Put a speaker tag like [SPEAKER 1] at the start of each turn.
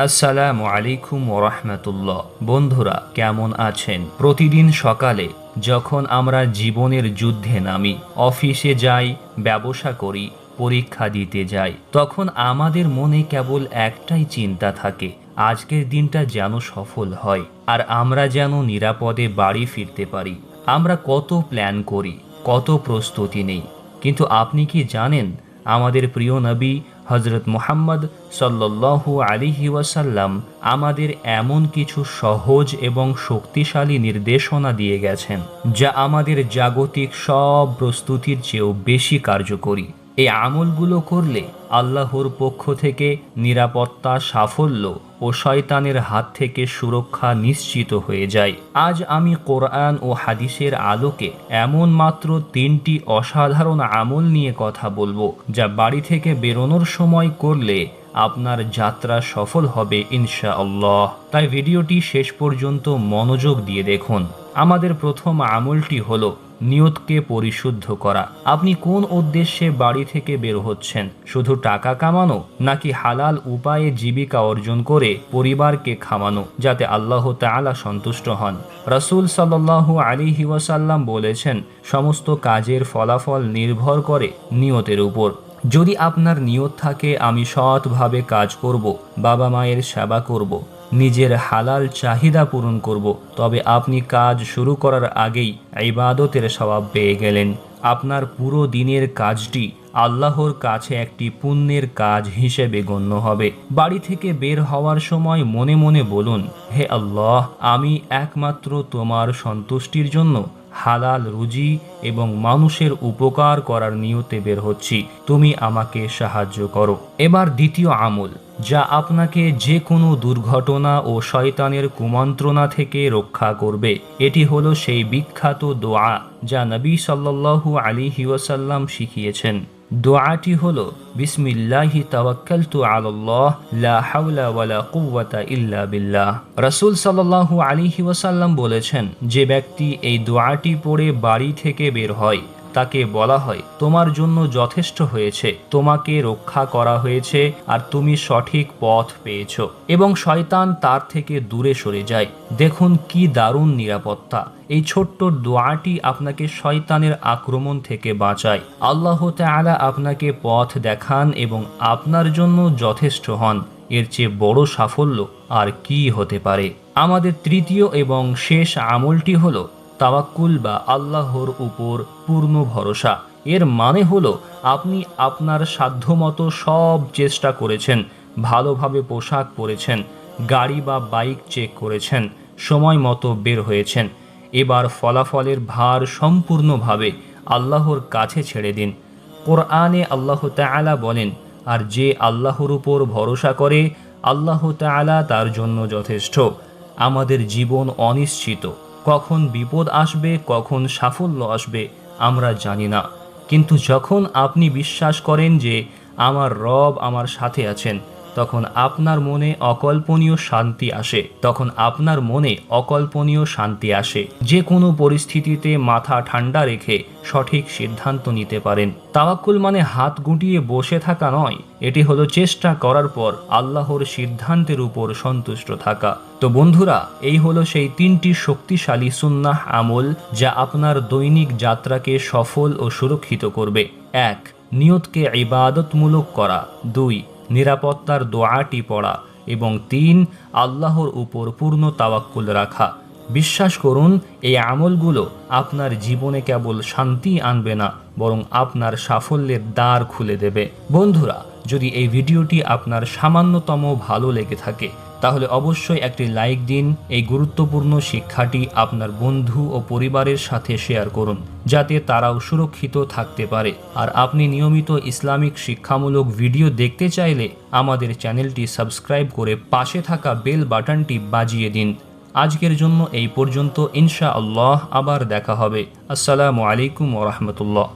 [SPEAKER 1] আসসালামু আলাইকুম ওরহমতুল্লাহ। বন্ধুরা কেমন আছেন? প্রতিদিন সকালে যখন আমরা জীবনের যুদ্ধে নামি, অফিসে যাই, ব্যবসা করি, পরীক্ষা দিতে যাই, তখন আমাদের মনে কেবল একটাই চিন্তা থাকে, আজকের দিনটা যেন সফল হয় আর আমরা যেন নিরাপদে বাড়ি ফিরতে পারি। আমরা কত প্ল্যান করি, কত প্রস্তুতি নেই, কিন্তু আপনি কি জানেন আমাদের প্রিয় নবী হজরত মুহাম্মদ সাল্লাল্লাহু আলাইহি ওয়াসাল্লাম আমাদের এমন কিছু সহজ এবং শক্তিশালী নির্দেশনা দিয়ে গেছেন যা আমাদের জাগতিক সব প্রস্তুতির চেয়েও বেশি কার্যকরী। এই আমলগুলো করলে আল্লাহর পক্ষ থেকে নিরাপত্তা, সাফল্য ও শয়তানের হাত থেকে সুরক্ষা নিশ্চিত হয়ে যায়। আজ আমি কোরআন ও হাদিসের আলোকে এমন মাত্র 3টি অসাধারণ আমল নিয়ে কথা বলবো, যা বাড়ি থেকে বেরোনোর সময় করলে আপনার যাত্রা সফল হবে ইনশাআল্লাহ। তাই ভিডিওটি শেষ পর্যন্ত মনোযোগ দিয়ে দেখুন। আমাদের প্রথম আমলটি হলো নিয়তকে পরিশুদ্ধ করা। আপনি কোন উদ্দেশ্যে বাড়ি থেকে বের হচ্ছেন? শুধু টাকা কামানো, নাকি হালাল উপায়ে জীবিকা অর্জন করে পরিবারকে খাওয়ানো, যাতে আল্লাহ তাআলা সন্তুষ্ট হন? রাসূল সাল্লাল্লাহু আলাইহি ওয়াসাল্লাম বলেছেন, সমস্ত কাজের ফলাফল নির্ভর করে নিয়তের উপর। যদি আপনার নিয়ত থাকে আমি সৎভাবে কাজ করব, বাবা মায়ের সেবা করব, নিজের হালাল চাহিদা পূরণ করব, তবে আপনি কাজ শুরু করার আগেই ইবাদতের সওয়াব পেয়ে গেলেন। আপনার পুরো দিনের কাজটি আল্লাহর কাছে একটি পুণ্যের কাজ হিসেবে গণ্য হবে। বাড়ি থেকে বের হওয়ার সময় মনে মনে বলুন, হে আল্লাহ, আমি একমাত্র তোমার সন্তুষ্টির জন্য হালাল রুজি এবং মানুষের উপকার করার নিয়তে বের হচ্ছি, তুমি আমাকে সাহায্য করো। এবার দ্বিতীয় আমল, যা আপনাকে যে কোনো দুর্ঘটনা ও শয়তানের কুমন্ত্রণা থেকে রক্ষা করবে, এটি হলো সেই বিখ্যাত দোয়া যা নবী সাল্লাল্লাহু আলাইহি ওয়াসাল্লাম শিখিয়েছেন। দোয়াটি হলো, বিসমিল্লাহি তাওয়াক্কালতু আলাল্লাহ লা হাওলা ওয়ালা কুওয়াতা ইল্লা বিল্লাহ। রাসূল সাল্লাল্লাহু আলাইহি ওয়াসাল্লাম বলেছেন, যে ব্যক্তি এই দোয়াটি পড়ে বাড়ি থেকে বের হয় তাকে বলা হয়, তোমার জন্য যথেষ্ট হয়েছে, তোমাকে রক্ষা করা হয়েছে আর তুমি সঠিক পথ পেয়েছ, এবং শয়তান তার থেকে দূরে সরে যায়। দেখুন কি দারুণ নিরাপত্তা! এই ছোট্ট দোয়াটি আপনাকে শয়তানের আক্রমণ থেকে বাঁচায়। আল্লাহ তাআলা আপনাকে পথ দেখান এবং আপনার জন্য যথেষ্ট হন। এর চেয়ে বড় সাফল্য আর কি হতে পারে? আমাদের তৃতীয় এবং শেষ আমলটি হলো তাওয়াক্কুল বা আল্লাহর উপর পূর্ণ ভরসা। এর মানে হলো আপনি আপনার সাধ্যমতো সব চেষ্টা করেছেন, ভালোভাবে পোশাক পরেছেন, গাড়ি বা বাইক চেক করেছেন, সময় মতো বের হয়েছেন। এবার ফলাফলের ভার সম্পূর্ণভাবে আল্লাহর কাছে ছেড়ে দিন। কোরআনে আল্লাহ তাআলা বলেন, আর যে আল্লাহর উপর ভরসা করে আল্লাহ তাআলা তার জন্য যথেষ্ট। আমাদের জীবন অনিশ্চিত, কখন বিপদ আসবে, কখন সাফল্য আসবে আমরা জানি না, কিন্তু যখন আপনি বিশ্বাস করেন যে আমার রব আমার সাথে আছেন, তখন আপনার মনে অকল্পনীয় শান্তি আসে। যে কোনো পরিস্থিতিতে মাথা ঠান্ডা রেখে সঠিক সিদ্ধান্ত নিতে পারেন। তাওয়াক্কুল মানে হাত গুটিয়ে বসে থাকা নয়, এটি হলো চেষ্টা করার পর আল্লাহর সিদ্ধান্তের উপর সন্তুষ্ট থাকা। তো বন্ধুরা, এই হলো সেই 3টি শক্তিশালী সুন্নাহ আমল যা আপনার দৈনিক যাত্রাকে সফল ও সুরক্ষিত করবে। 1. নিয়তকে ইবাদতমূলক করা। 2. নিরাপত্তার দোয়াটি পড়া। এবং 3. আল্লাহর উপর পূর্ণ তাওয়াক্কুল রাখা। বিশ্বাস করুন, এই আমলগুলো আপনার জীবনে কেবল শান্তি আনবে না, বরং আপনার সাফল্যের দ্বার খুলে দেবে। বন্ধুরা, যদি এই ভিডিওটি আপনার সামান্যতম ভালো লেগে থাকে তাহলে অবশ্যই একটি লাইক দিন। এই গুরুত্বপূর্ণ শিক্ষাটি আপনার বন্ধু ও পরিবারের সাথে শেয়ার করুন, যাতে তারাও সুরক্ষিত থাকতে পারে। আর আপনি নিয়মিত ইসলামিক শিক্ষামূলক ভিডিও দেখতে চাইলে আমাদের চ্যানেলটি সাবস্ক্রাইব করে পাশে থাকা বেল বাটনটি বাজিয়ে দিন। আজকের জন্য এই পর্যন্ত, ইনশাআল্লাহ আবার দেখা হবে। আসসালামু আলাইকুম ওয়া রাহমাতুল্লাহ।